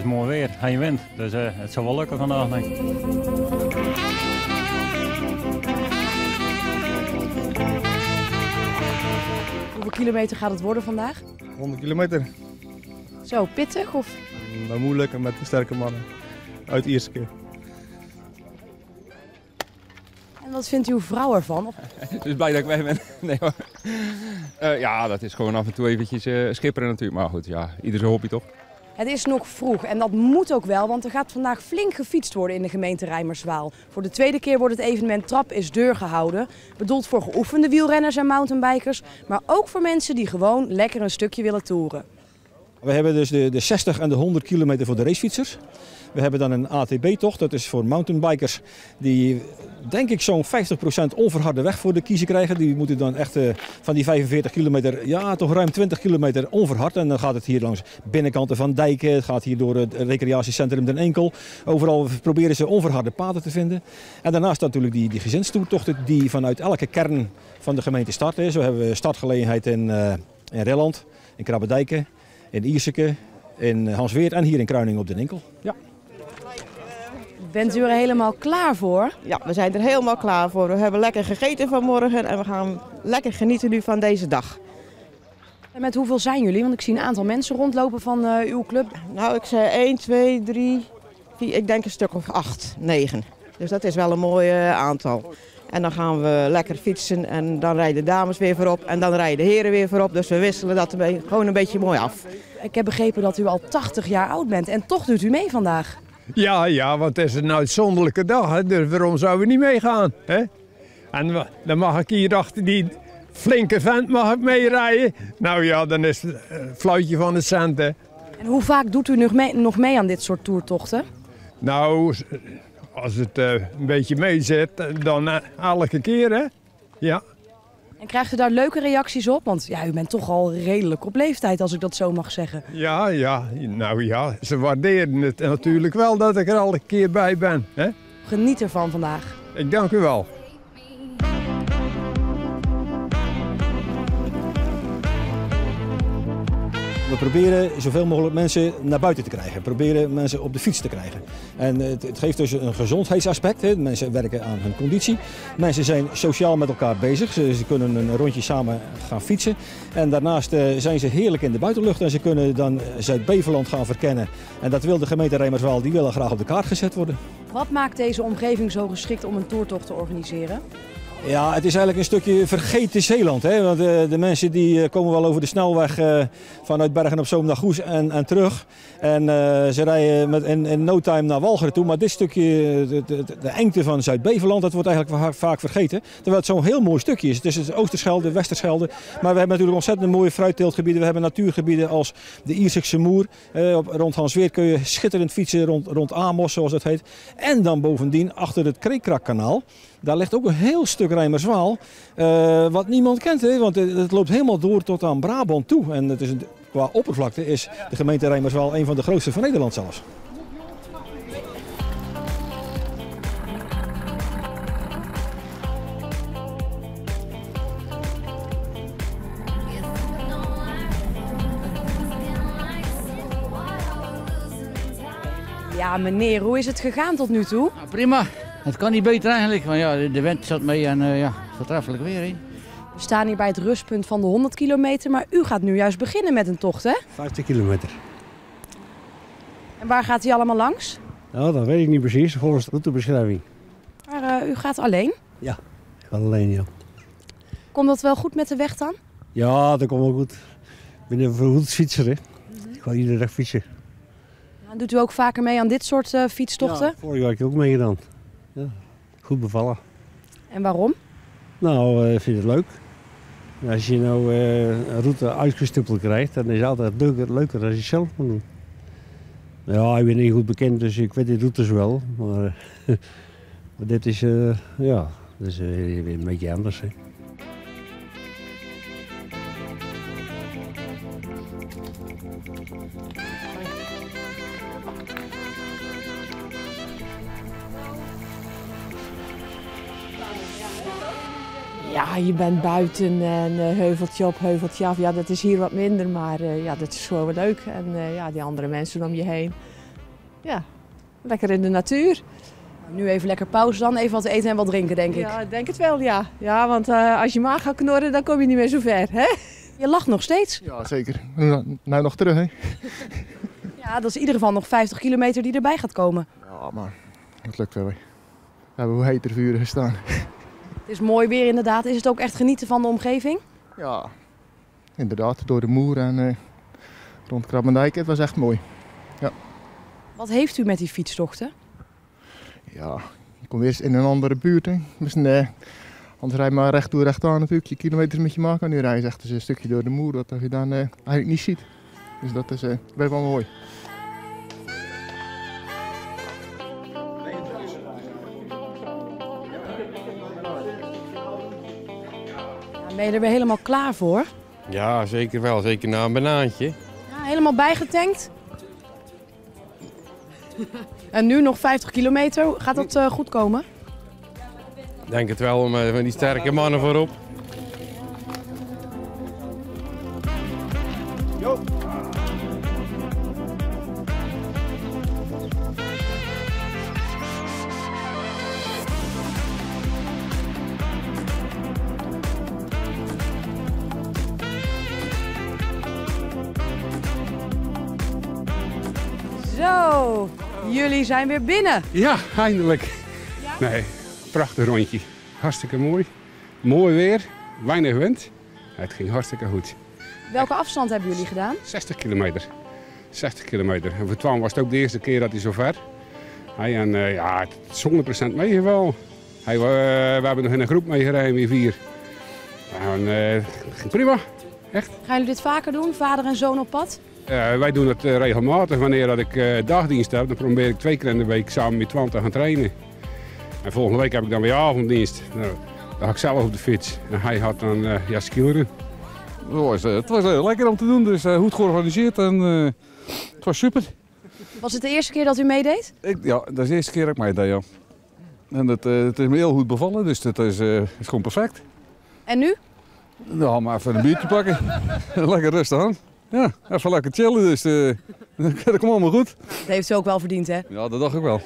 mooi weer, geen wind. Dus het zal wel lukken vandaag, denk ik. Hoeveel kilometer gaat het worden vandaag? 100 kilometer. Zo, pittig of? Maar moeilijk met de sterke mannen uit Ierseke. En wat vindt uw vrouw ervan? Dus blij dat ik weg ben. Nee, hoor. Ja, dat is gewoon af en toe eventjes schipperen natuurlijk. Maar goed, ja, ieder zijn hobby toch? Het is nog vroeg en dat moet ook wel, want er gaat vandaag flink gefietst worden in de gemeente Reimerswaal. Voor de tweede keer wordt het evenement Trap is Deur gehouden. Bedoeld voor geoefende wielrenners en mountainbikers, maar ook voor mensen die gewoon lekker een stukje willen toeren. We hebben dus de 60 en de 100 kilometer voor de racefietsers. We hebben dan een ATB-tocht, dat is voor mountainbikers die denk ik zo'n 50% onverharde weg voor de kiezer krijgen. Die moeten dan echt van die 45 kilometer, ja toch ruim 20 kilometer onverhard. En dan gaat het hier langs binnenkanten van dijken, het gaat hier door het recreatiecentrum Den Enkel. Overal proberen ze onverharde paden te vinden. En daarnaast natuurlijk die gezinstoertochten die vanuit elke kern van de gemeente starten. Zo hebben we startgelegenheid in Rilland, in Krabbedijken, in Ierseke, in Hansweert en hier in Kruiningen op Den Enkel. Ja. Bent u er helemaal klaar voor? Ja, we zijn er helemaal klaar voor. We hebben lekker gegeten vanmorgen en we gaan lekker genieten nu van deze dag. En met hoeveel zijn jullie? Want ik zie een aantal mensen rondlopen van uw club. Nou, ik zei 1, 2, 3, 4, ik denk een stuk of 8, 9. Dus dat is wel een mooi aantal. En dan gaan we lekker fietsen en dan rijden de dames weer voorop en dan rijden de heren weer voorop. Dus we wisselen dat gewoon een beetje mooi af. Ik heb begrepen dat u al 80 jaar oud bent en toch doet u mee vandaag. Ja, want het is een uitzonderlijke dag, hè? Dus waarom zouden we niet meegaan? Hè? En dan mag ik hier achter die flinke vent mag ik meerijden. Nou ja, dan is het een fluitje van de cent. Hè? En hoe vaak doet u nog mee aan dit soort toertochten? Nou, als het een beetje mee zit, dan elke keer, hè? Ja. En krijgt u daar leuke reacties op? Want ja, u bent toch al redelijk op leeftijd, als ik dat zo mag zeggen. Ja, nou ja, ze waarderen het natuurlijk wel dat ik er al een keer bij ben. Hè? Geniet ervan vandaag. Ik dank u wel. We proberen zoveel mogelijk mensen naar buiten te krijgen. We proberen mensen op de fiets te krijgen. En het geeft dus een gezondheidsaspect. Hè. Mensen werken aan hun conditie. Mensen zijn sociaal met elkaar bezig. Ze kunnen een rondje samen gaan fietsen. En daarnaast zijn ze heerlijk in de buitenlucht. En ze kunnen dan Zuid-Beveland gaan verkennen. En dat wil de gemeente Reimerswaal, die willen graag op de kaart gezet worden. Wat maakt deze omgeving zo geschikt om een toertocht te organiseren? Ja, het is eigenlijk een stukje vergeten Zeeland. Hè? Want de mensen die komen wel over de snelweg vanuit Bergen-op-Zoom naar Goes en terug. En ze rijden in no time naar Walcheren toe. Maar dit stukje, de engte van Zuid-Beveland, dat wordt eigenlijk vaak vergeten. Terwijl het zo'n heel mooi stukje is. Het is het Oosterschelde, Westerschelde. Maar we hebben natuurlijk ontzettend mooie fruitteeltgebieden. We hebben natuurgebieden als de Iersikse Moer. Rond Hansweert kun je schitterend fietsen rond Amos, zoals dat heet. En dan bovendien achter het Kreekrakkanaal. Daar ligt ook een heel stuk Reimerswaal, wat niemand kent. Hè? Want het loopt helemaal door tot aan Brabant toe. En het is qua oppervlakte is de gemeente Reimerswaal een van de grootste van Nederland zelfs. Ja, meneer, hoe is het gegaan tot nu toe? Ja, prima. Het kan niet beter eigenlijk, want ja, de wind zat mee en ja, voortreffelijk weer. Hè. We staan hier bij het rustpunt van de 100 kilometer, maar u gaat nu juist beginnen met een tocht, hè? 50 kilometer. En waar gaat hij allemaal langs? Nou, dat weet ik niet precies, volgens de routebeschrijving. Maar u gaat alleen? Ja, ik ga alleen, ja. Komt dat wel goed met de weg dan? Ja, dat komt wel goed. Ik ben een vergoed fietser, hè. Ik ga iedere dag fietsen. Ja, doet u ook vaker mee aan dit soort fietstochten? Ja, vorig jaar heb ik ook meegedaan. Ja, goed bevallen. En waarom? Nou, ik vind het leuk. Als je nou een route uitgestippeld krijgt, dan is het altijd leuker als je het zelf moet doen. Ja, ik ben niet goed bekend, dus ik weet de routes wel. Maar dit is, ja, dat is weer een beetje anders. Hè. Ja, je bent buiten en heuveltje op, heuveltje af. Ja, dat is hier wat minder, maar ja, dat is gewoon wel leuk. En ja, die andere mensen om je heen. Ja, lekker in de natuur. Nu even lekker pauze dan, even wat eten en wat drinken denk ik. Ja, ik denk het wel, ja. Ja, want als je maag gaat knorren, dan kom je niet meer zo ver, hè? Je lacht nog steeds. Ja, zeker. Nou nog terug, hè? Ja, dat is in ieder geval nog 50 kilometer die erbij gaat komen. Ja, maar het lukt wel. We hebben hoe heter vuren gestaan. Het is mooi weer inderdaad. Is het ook echt genieten van de omgeving? Ja, inderdaad. Door de Moer en rond Krabbendijk. Het was echt mooi. Ja. Wat heeft u met die fietstochten? Ja, je komt weer in een andere buurt. Hè. Anders rij je maar recht toe, recht aan natuurlijk. Je kilometers met je maken. En nu rij je echt dus een stukje door de Moer dat je dan eigenlijk niet ziet. Dus dat is best wel mooi. Ben je er weer helemaal klaar voor? Ja, zeker wel. Zeker na een banaantje. Ja, helemaal bijgetankt? En nu nog 50 kilometer. Gaat dat goed komen? Denk het wel, met die sterke mannen voorop. Yo. Zo, jullie zijn weer binnen. Ja, eindelijk. Ja? Nee, prachtig rondje. Hartstikke mooi. Mooi weer, weinig wind. Het ging hartstikke goed. Welke afstand hebben jullie gedaan? 60 kilometer. 60 kilometer. En voor Twan was het ook de eerste keer dat hij zo ver. En ja, het is 100% meegevallen. We hebben nog in een groep meegereden, weer 4. En het ging prima, echt. Gaan jullie dit vaker doen, vader en zoon op pad? Wij doen het regelmatig. Wanneer dat ik dagdienst heb, dan probeer ik 2 keer in de week samen met Twan te gaan trainen. En volgende week heb ik dan weer avonddienst. Nou, dan ga ik zelf op de fiets. En hij had dan skileren. Het was lekker om te doen, dus goed georganiseerd en het was super. Was het de eerste keer dat u meedeed? Ja, dat is de eerste keer dat ik meedeed, ja. En het is me heel goed bevallen, dus het is gewoon perfect. En nu? Nou, maar even een biertje pakken. Lekker rustig aan. Ja, even lekker chillen, dus dat komt allemaal goed. Dat heeft ze ook wel verdiend, hè? Ja, dat dacht ik wel.